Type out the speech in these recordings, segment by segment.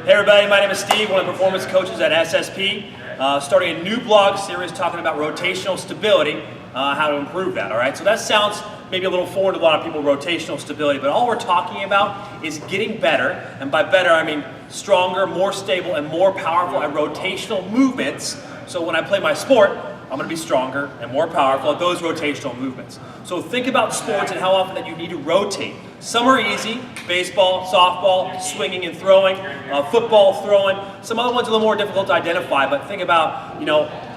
Hey everybody, my name is Steve, one of the performance coaches at SSP. Starting a new blog series talking about rotational stability, how to improve that, all right? So that sounds maybe a little foreign to a lot of people, rotational stability, but all we're talking about is getting better, and by better I mean stronger, more stable, and more powerful at rotational movements. So when I play my sport, I'm going to be stronger and more powerful at those rotational movements. So think about sports and how often that you need to rotate. Some are easy, baseball, softball, swinging and throwing, football, throwing. Some other ones are a little more difficult to identify, but think about,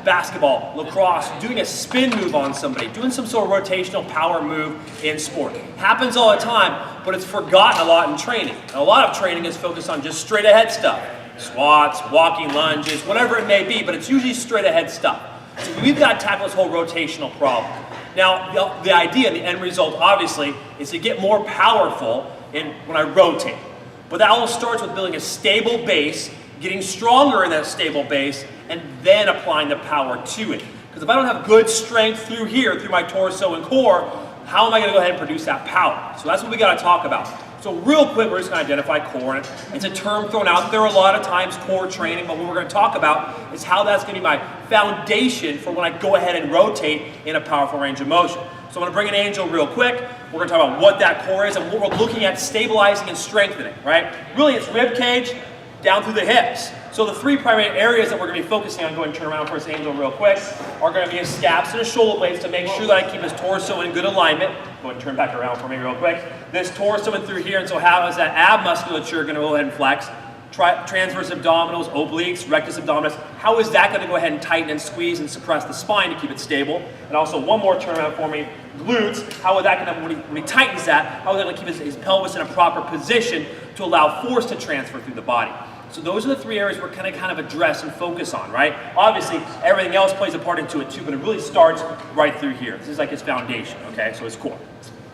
basketball, lacrosse, doing a spin move on somebody, doing some sort of rotational power move in sport. Happens all the time, but it's forgotten a lot in training. And a lot of training is focused on just straight ahead stuff. Squats, walking lunges, whatever it may be, but it's usually straight ahead stuff. So we've got to tackle this whole rotational problem. Now, the idea, the end result, obviously, is to get more powerful when I rotate. But that all starts with building a stable base, getting stronger in that stable base, and then applying the power to it. Because if I don't have good strength through here, through my torso and core, how am I going to go ahead and produce that power? So that's what we got to talk about. So real quick, we're just going to identify core. And it's a term thrown out there a lot of times, core training, but what we're going to talk about is how that's going to be my foundation for when I go ahead and rotate in a powerful range of motion. So I'm going to bring an angel real quick. We're going to talk about what that core is and what we're looking at stabilizing and strengthening, right? Really, it's rib cage down through the hips. So the three primary areas that we're going to be focusing on, go ahead and turn around for this angel real quick, are going to be his scaps and his shoulder blades to make sure that I keep his torso in good alignment. Go ahead and turn back around for me real quick. This torso and through here, and so how is that ab musculature going to go ahead and flex? Transverse abdominals, obliques, rectus abdominis, how is that going to go ahead and tighten and squeeze and suppress the spine to keep it stable? And also one more turn around for me, glutes, how is that going to, when he tightens that, how is that going to keep his pelvis in a proper position to allow force to transfer through the body? So those are the three areas we're going to kind of address and focus on, right? Obviously, everything else plays a part into it too, but it really starts right through here. This is like his foundation, okay? So his core.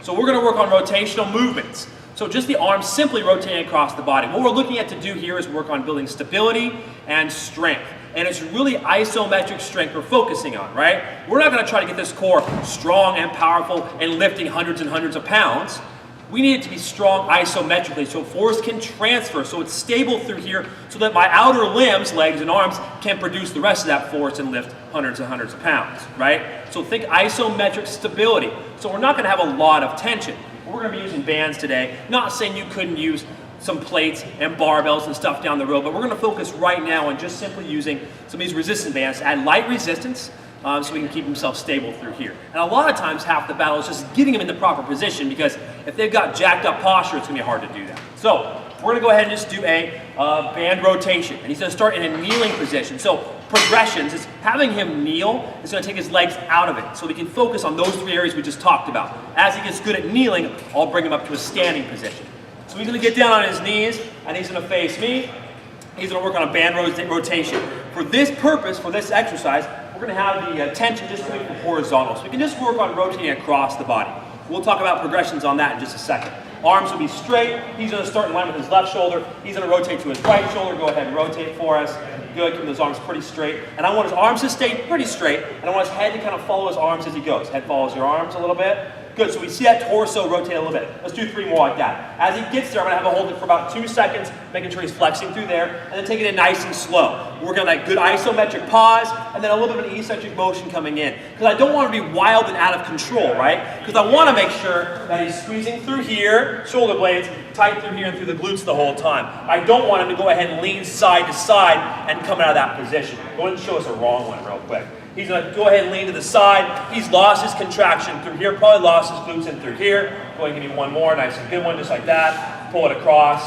So we're going to work on rotational movements. So just the arms simply rotating across the body. What we're looking at to do here is work on building stability and strength. And it's really isometric strength we're focusing on, right? We're not going to try to get this core strong and powerful and lifting hundreds and hundreds of pounds. We need it to be strong isometrically so force can transfer, so it's stable through here so that my outer limbs, legs and arms, can produce the rest of that force and lift hundreds and hundreds of pounds, right? So think isometric stability. So we're not going to have a lot of tension. We're going to be using bands today. Not saying you couldn't use some plates and barbells and stuff down the road, but we're going to focus right now on just simply using some of these resistance bands to add light resistance so we can keep himself stable through here. And a lot of times half the battle is just getting him in the proper position because if they've got jacked up posture, it's going to be hard to do that. So we're going to go ahead and just do a band rotation. And he's going to start in a kneeling position. So progressions is having him kneel is going to take his legs out of it so we can focus on those three areas we just talked about. As he gets good at kneeling, I'll bring him up to a standing position. So he's going to get down on his knees and he's going to face me. He's going to work on a band rotation. For this purpose, for this exercise, we're going to have the tension just coming from horizontal. So we can just work on rotating across the body. We'll talk about progressions on that in just a second. Arms will be straight. He's going to start in line with his left shoulder. He's going to rotate to his right shoulder. Go ahead and rotate for us. Good, keep those arms pretty straight. And I want his arms to stay pretty straight. And I want his head to kind of follow his arms as he goes. Head follows your arms a little bit. Good, so we see that torso rotate a little bit. Let's do 3 more like that. As he gets there, I'm going to have him hold it for about 2 seconds, making sure he's flexing through there, and then taking it nice and slow. Working on that good isometric pause, and then a little bit of an eccentric motion coming in. Because I don't want to be wild and out of control, right? Because I want to make sure that he's squeezing through here, shoulder blades, tight through here and through the glutes the whole time. I don't want him to go ahead and lean side to side and come out of that position. Go ahead and show us a wrong one real quick. He's going to go ahead and lean to the side. He's lost his contraction through here, probably lost his glutes in through here. Go ahead and give me one more, nice and good one, just like that. Pull it across.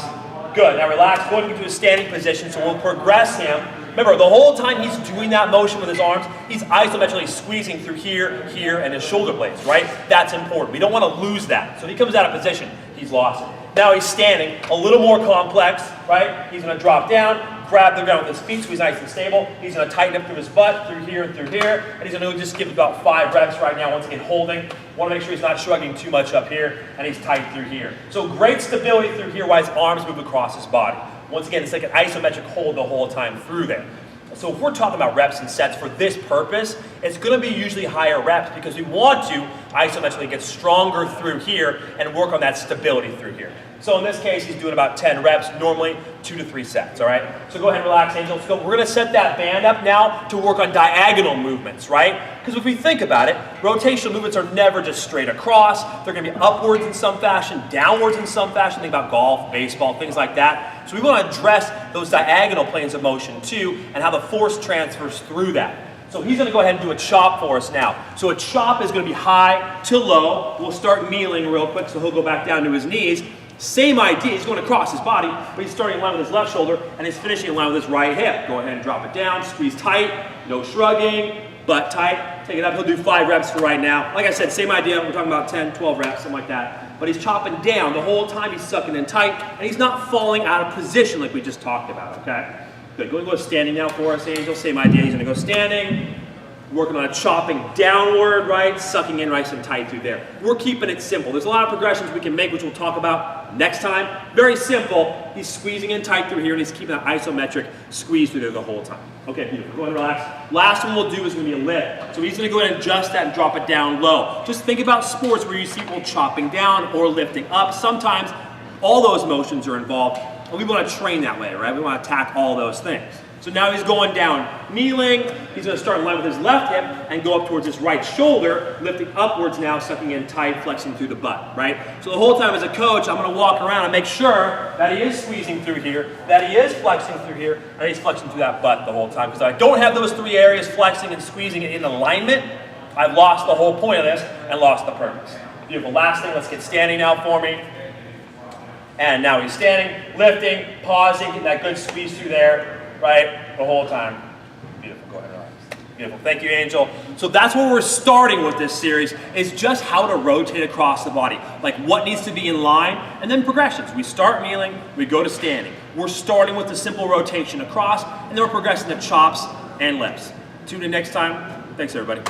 Good, now relax, go ahead and get to a standing position, so we'll progress him. Remember, the whole time he's doing that motion with his arms, he's isometrically squeezing through here, here, and his shoulder blades, right? That's important. We don't want to lose that. So if he comes out of position, he's lost it. Now he's standing, a little more complex, right? He's going to drop down, grab the ground with his feet so he's nice and stable. He's going to tighten up through his butt, through here and through here. And he's going to just give about 5 reps right now, once again holding. Want to make sure he's not shrugging too much up here, and he's tight through here. So great stability through here while his arms move across his body. Once again, it's like an isometric hold the whole time through there. So if we're talking about reps and sets for this purpose, it's going to be usually higher reps because we want to isometrically get stronger through here and work on that stability through here. So in this case, he's doing about 10 reps, normally 2 to 3 sets, all right? So go ahead and relax, Angel. Let's go. We're gonna set that band up now to work on diagonal movements, right? Because if we think about it, rotational movements are never just straight across. They're gonna be upwards in some fashion, downwards in some fashion. Think about golf, baseball, things like that. So we wanna address those diagonal planes of motion too, and how the force transfers through that. So he's going to go ahead and do a chop for us now. So a chop is going to be high to low. We'll start kneeling real quick, so he'll go back down to his knees. Same idea, he's going across his body, but he's starting in line with his left shoulder, and he's finishing in line with his right hip. Go ahead and drop it down, squeeze tight, no shrugging, butt tight. Take it up, he'll do 5 reps for right now. Like I said, same idea, we're talking about 10, 12 reps, something like that. But he's chopping down the whole time, he's sucking in tight, and he's not falling out of position like we just talked about, okay? Good, go standing now for us, Angel. Same idea, he's gonna go standing, working on a chopping downward, right? Sucking in nice and tight through there. We're keeping it simple. There's a lot of progressions we can make, which we'll talk about next time. Very simple. He's squeezing in tight through here, and he's keeping that isometric squeeze through there the whole time. Okay, beautiful. Go ahead and relax. Last one we'll do is gonna be a lift. So he's gonna go ahead and adjust that and drop it down low. Just think about sports where you see people chopping down or lifting up. Sometimes all those motions are involved, and we wanna train that way, right? We wanna attack all those things. So now he's going down, kneeling. He's going to start in line with his left hip and go up towards his right shoulder, lifting upwards now, sucking in tight, flexing through the butt, right? So the whole time as a coach, I'm going to walk around and make sure that he is squeezing through here, that he is flexing through here, and he's flexing through that butt the whole time. Because if I don't have those 3 areas flexing and squeezing it in alignment, I've lost the whole point of this and lost the purpose. Beautiful. Last thing, let's get standing now for me. And now he's standing, lifting, pausing, getting that good squeeze through there. Right, the whole time. Beautiful, go ahead, relax. Beautiful, thank you, Angel. So that's where we're starting with this series, is just how to rotate across the body. Like what needs to be in line, and then progressions. We start kneeling, we go to standing. We're starting with the simple rotation across, and then we're progressing to chops and lifts. Tune in next time. Thanks, everybody.